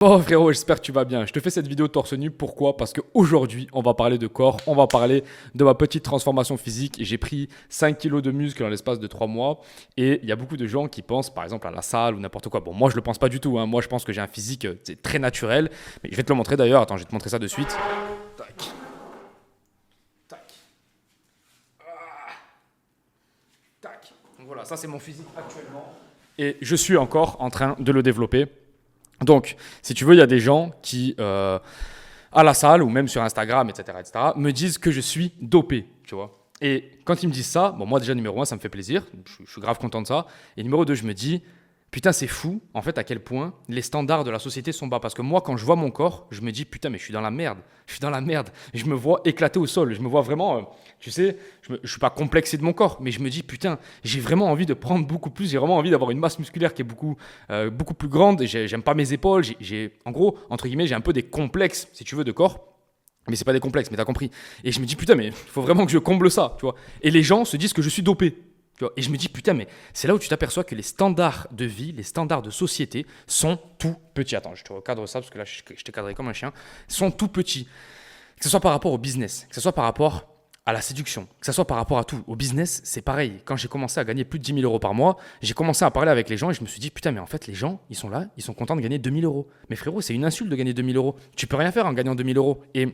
Oh frérot, j'espère que tu vas bien. Je te fais cette vidéo torse nu. Pourquoi? Parce qu'aujourd'hui, on va parler de corps, on va parler de ma petite transformation physique. J'ai pris 5 kilos de muscle dans l'espace de 3 mois. Et il y a beaucoup de gens qui pensent par exemple à la salle ou n'importe quoi. Bon, moi je le pense pas du tout, hein. Moi je pense que j'ai un physique c'est très naturel. Mais je vais te le montrer d'ailleurs. Attends, je vais te montrer ça de suite. Tac. Tac. Ah. Tac. Donc voilà, ça c'est mon physique actuellement. Et je suis encore en train de le développer. Donc, si tu veux, il y a des gens qui, à la salle ou même sur Instagram, etc., me disent que je suis dopé, tu vois. Et quand ils me disent ça, bon, moi déjà, numéro un, ça me fait plaisir. Je suis grave content de ça. Et numéro deux, je me dis, putain, c'est fou, en fait, à quel point les standards de la société sont bas. Parce que moi, quand je vois mon corps, je me dis, putain, mais je suis dans la merde. Je suis dans la merde. Et je me vois éclater au sol. Je me vois vraiment, tu sais, je ne suis pas complexé de mon corps, mais je me dis, putain, j'ai vraiment envie de prendre beaucoup plus. J'ai vraiment envie d'avoir une masse musculaire qui est beaucoup plus grande. Et j'aime pas mes épaules. En gros, entre guillemets, j'ai un peu des complexes, si tu veux, de corps. Mais c'est pas des complexes, mais t'as compris. Et je me dis, putain, mais il faut vraiment que je comble ça, tu vois. Et les gens se disent que je suis dopé. Et je me dis, putain, mais c'est là où tu t'aperçois que les standards de vie, les standards de société sont tout petits. Attends, je te recadre ça parce que là, je t'ai cadré comme un chien. Sont tout petits. Que ce soit par rapport au business, que ce soit par rapport à la séduction, que ce soit par rapport à tout. Au business, c'est pareil. Quand j'ai commencé à gagner plus de 10 000 euros par mois, j'ai commencé à parler avec les gens et je me suis dit, putain, mais en fait, les gens, ils sont là, ils sont contents de gagner 2 000 euros. Mais frérot, c'est une insulte de gagner 2 000 euros. Tu peux rien faire en gagnant 2 000 euros. Et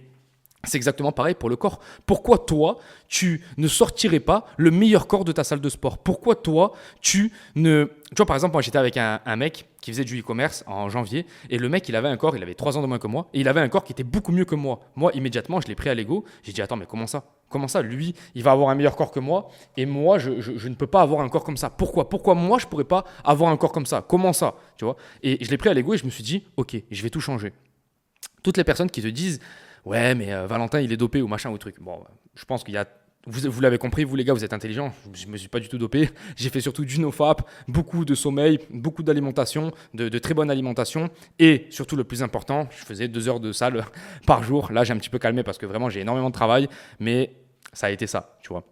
c'est exactement pareil pour le corps. Pourquoi toi, tu ne sortirais pas le meilleur corps de ta salle de sport? Pourquoi toi, tu ne... Tu vois, par exemple, moi, j'étais avec un mec qui faisait du e-commerce en janvier et le mec, il avait un corps, il avait 3 ans de moins que moi et il avait un corps qui était beaucoup mieux que moi. Moi, immédiatement, je l'ai pris à l'ego. J'ai dit, attends, mais comment ça? Comment ça? Lui, il va avoir un meilleur corps que moi et moi, je ne peux pas avoir un corps comme ça. Pourquoi moi, je ne pourrais pas avoir un corps comme ça? Comment ça? Tu vois? Et je l'ai pris à l'ego et je me suis dit, ok, je vais tout changer. Toutes les personnes qui te disent ouais, mais Valentin, il est dopé ou machin ou truc. Bon, je pense qu'il y a. Vous l'avez compris, vous les gars, vous êtes intelligents. Je ne me suis pas du tout dopé. J'ai fait surtout du nofap, beaucoup de sommeil, beaucoup d'alimentation, de très bonne alimentation. Et surtout, le plus important, je faisais 2 heures de salle par jour. Là, j'ai un petit peu calmé parce que vraiment, j'ai énormément de travail. Mais ça a été ça, tu vois.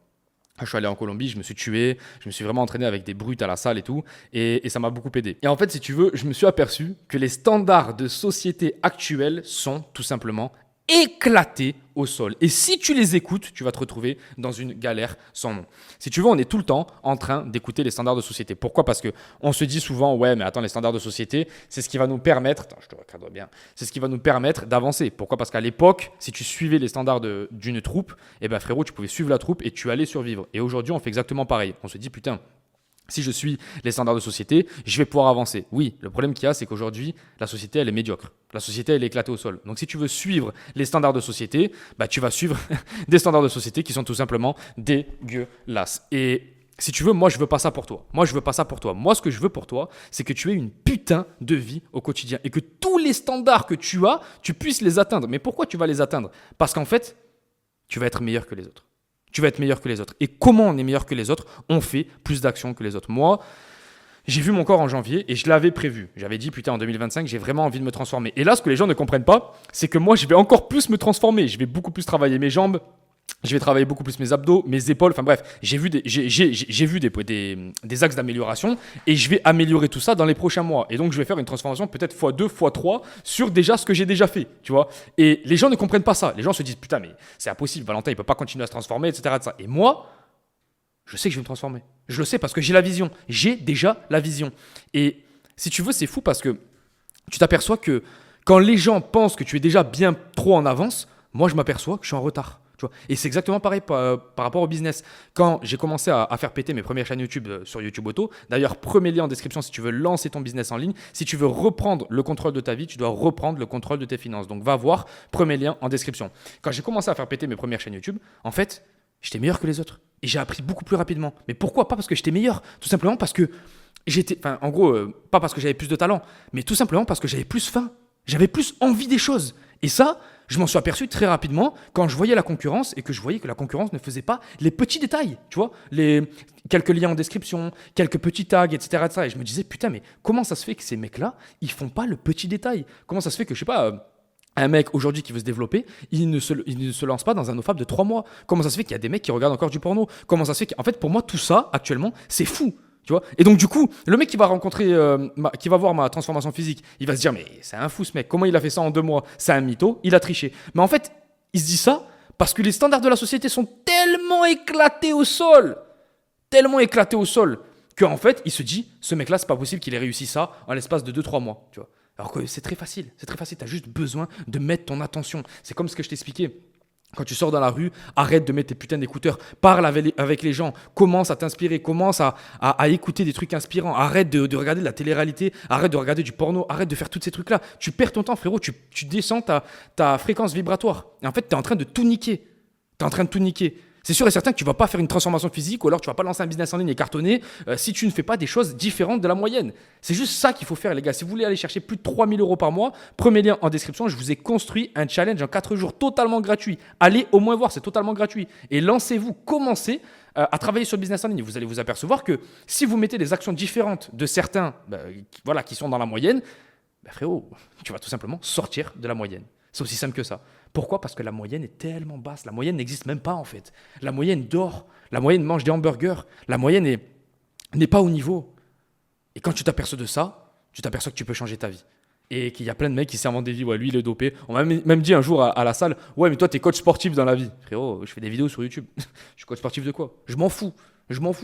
Je suis allé en Colombie, je me suis tué, je me suis vraiment entraîné avec des brutes à la salle et tout, et ça m'a beaucoup aidé. Et en fait, si tu veux, je me suis aperçu que les standards de société actuels sont tout simplement éclatés au sol. Et si tu les écoutes, tu vas te retrouver dans une galère sans nom. Si tu veux, on est tout le temps en train d'écouter les standards de société. Pourquoi? Parce qu'on se dit souvent, ouais, mais attends, les standards de société, c'est ce qui va nous permettre, attends, je te recadre bien, c'est ce qui va nous permettre d'avancer. Pourquoi? Parce qu'à l'époque, si tu suivais les standards d'une troupe, eh ben frérot, tu pouvais suivre la troupe et tu allais survivre. Et aujourd'hui, on fait exactement pareil. On se dit, putain, si je suis les standards de société, je vais pouvoir avancer. Oui, le problème qu'il y a, c'est qu'aujourd'hui, la société, elle est médiocre. La société, elle est éclatée au sol. Donc, si tu veux suivre les standards de société, bah, tu vas suivre des standards de société qui sont tout simplement dégueulasses. Et si tu veux, moi, je veux pas ça pour toi. Moi, je veux pas ça pour toi. Moi, ce que je veux pour toi, c'est que tu aies une putain de vie au quotidien et que tous les standards que tu as, tu puisses les atteindre. Mais pourquoi tu vas les atteindre? Parce qu'en fait, tu vas être meilleur que les autres. Tu vas être meilleur que les autres. Et comment on est meilleur que les autres? On fait plus d'actions que les autres. Moi, j'ai vu mon corps en janvier et je l'avais prévu. J'avais dit, putain, en 2025, j'ai vraiment envie de me transformer. Et là, ce que les gens ne comprennent pas, c'est que moi, je vais encore plus me transformer. Je vais beaucoup plus travailler mes jambes. Je vais travailler beaucoup plus mes abdos, mes épaules. Enfin bref, j'ai vu des axes d'amélioration et je vais améliorer tout ça dans les prochains mois. Et donc, je vais faire une transformation peut-être x2, x3 sur déjà ce que j'ai déjà fait, tu vois. Et les gens ne comprennent pas ça. Les gens se disent, putain, mais c'est impossible, Valentin, il ne peut pas continuer à se transformer, etc. Et moi, je sais que je vais me transformer. Je le sais parce que j'ai la vision. J'ai déjà la vision. Et si tu veux, c'est fou parce que tu t'aperçois que quand les gens pensent que tu es déjà bien trop en avance, moi, je m'aperçois que je suis en retard. Tu vois. Et c'est exactement pareil par rapport au business. Quand j'ai commencé à faire péter mes premières chaînes YouTube sur YouTube Auto, d'ailleurs, premier lien en description si tu veux lancer ton business en ligne. Si tu veux reprendre le contrôle de ta vie, tu dois reprendre le contrôle de tes finances. Donc, va voir, premier lien en description. Quand j'ai commencé à faire péter mes premières chaînes YouTube, en fait, j'étais meilleur que les autres. Et j'ai appris beaucoup plus rapidement. Mais pourquoi? Pas parce que j'étais meilleur. Tout simplement parce que en gros, pas parce que j'avais plus de talent, mais tout simplement parce que j'avais plus faim. J'avais plus envie des choses. Et ça, je m'en suis aperçu très rapidement quand je voyais la concurrence et que je voyais que la concurrence ne faisait pas les petits détails, tu vois, quelques liens en description, quelques petits tags, etc. Et je me disais, putain, mais comment ça se fait que ces mecs-là, ils font pas le petit détail? Comment ça se fait que, je sais pas, un mec aujourd'hui qui veut se développer, il ne se lance pas dans un nofap de 3 mois? Comment ça se fait qu'il y a des mecs qui regardent encore du porno? Comment ça se fait qu'en fait, pour moi, tout ça, actuellement, c'est fou. Tu vois. Et donc, du coup, le mec qui va rencontrer, qui va voir ma transformation physique, il va se dire, mais c'est un fou ce mec, comment il a fait ça en 2 mois? C'est un mytho, il a triché. Mais en fait, il se dit ça parce que les standards de la société sont tellement éclatés au sol, qu'en fait, il se dit, ce mec-là, c'est pas possible qu'il ait réussi ça en l'espace de 2 3 mois. Tu vois. Alors que c'est très facile, tu as juste besoin de mettre ton attention. C'est comme ce que je t'expliquais. Quand tu sors dans la rue, arrête de mettre tes putains d'écouteurs, parle avec les gens, commence à t'inspirer, commence à écouter des trucs inspirants, arrête de regarder de la télé-réalité, arrête de regarder du porno, arrête de faire tous ces trucs-là. Tu perds ton temps, frérot, tu descends ta fréquence vibratoire. Et en fait, tu es en train de tout niquer. C'est sûr et certain que tu ne vas pas faire une transformation physique ou alors tu ne vas pas lancer un business en ligne et cartonner si tu ne fais pas des choses différentes de la moyenne. C'est juste ça qu'il faut faire, les gars. Si vous voulez aller chercher plus de 3000 euros par mois, premier lien en description. Je vous ai construit un challenge en 4 jours totalement gratuit. Allez au moins voir, c'est totalement gratuit. Et lancez-vous, commencez à travailler sur le business en ligne. Vous allez vous apercevoir que si vous mettez des actions différentes de certains qui sont dans la moyenne, frérot, tu vas tout simplement sortir de la moyenne. C'est aussi simple que ça. Pourquoi? Parce que la moyenne est tellement basse. La moyenne n'existe même pas en fait. La moyenne dort. La moyenne mange des hamburgers. La moyenne n'est pas au niveau. Et quand tu t'aperçois de ça, tu t'aperçois que tu peux changer ta vie. Et qu'il y a plein de mecs qui s'inventent des vies. Ouais, lui, il est dopé. On m'a même dit un jour à la salle, ouais, mais toi, t'es coach sportif dans la vie. Frérot, je fais des vidéos sur YouTube. Je suis coach sportif de quoi? Je m'en fous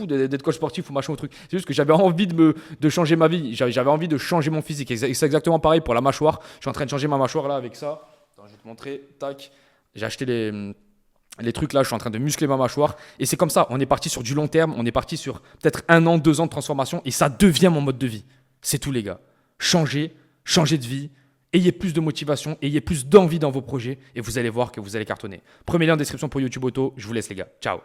d'être coach sportif ou machin ou truc. C'est juste que j'avais envie de changer ma vie. J'avais envie de changer mon physique. Et c'est exactement pareil pour la mâchoire. Je suis en train de changer ma mâchoire là avec ça. Attends, je vais te montrer. Tac. J'ai acheté les trucs là. Je suis en train de muscler ma mâchoire. Et c'est comme ça. On est parti sur du long terme. On est parti sur peut-être 1 an, 2 ans de transformation. Et ça devient mon mode de vie. C'est tout, les gars. Changez de vie. Ayez plus de motivation. Ayez plus d'envie dans vos projets. Et vous allez voir que vous allez cartonner. Premier lien en description pour YouTube Auto. Je vous laisse, les gars. Ciao.